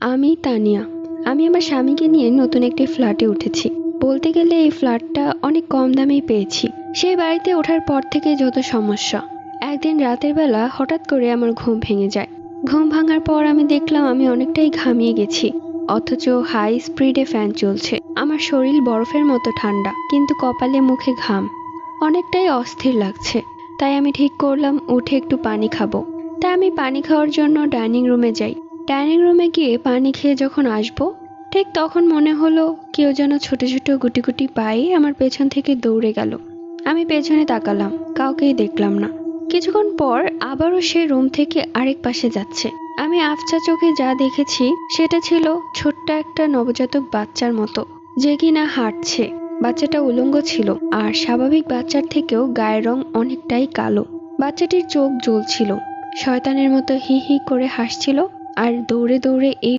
আমি তানিয়া। আমি আমার স্বামীকে নিয়ে নতুন একটি ফ্ল্যাটে উঠেছি। বলতে গেলে এই ফ্ল্যাটটা অনেক কম দামেই পেয়েছি। সেই বাড়িতে ওঠার পর থেকে যত সমস্যা। একদিন রাতের বেলা হঠাৎ করে আমার ঘুম ভেঙে যায়। ঘুম ভাঙার পর আমি দেখলাম আমি অনেকটাই ঘামিয়ে গেছি, অথচ হাই স্পিডে ফ্যান চলছে। আমার শরীর বরফের মতো ঠান্ডা, কিন্তু কপালে মুখে ঘাম। অনেকটাই অস্থির লাগছে। তাই আমি ঠিক করলাম উঠে একটু পানি খাবো। তাই আমি পানি খাওয়ার জন্য ডাইনিং রুমে যাই। ডাইনিং রুমে গিয়ে পানি খেয়ে যখন আসবো, ঠিক তখন মনে হলো কেউ যেন ছোট ছোট গুটি গুটি পায়ে আমার পেছন থেকে দৌড়ে গেল। আমি পেছনে তাকালাম, কাউকেই দেখলাম না। কিছুক্ষণ পর আবারও সে রুম থেকে আরেক পাশে যাচ্ছে। আমি আবছা চোখে যা দেখেছি সেটা ছিল ছোট্ট একটা নবজাতক বাচ্চার মতো, যে কিনা হাঁটছে। বাচ্চাটা উলঙ্গ ছিল, আর স্বাভাবিক বাচ্চার থেকেও গায়ের রং অনেকটাই কালো। বাচ্চাটির চোখ জ্বলছিল, শয়তানের মতো হি হি করে হাসছিল, আর দৌড়ে দৌড়ে এই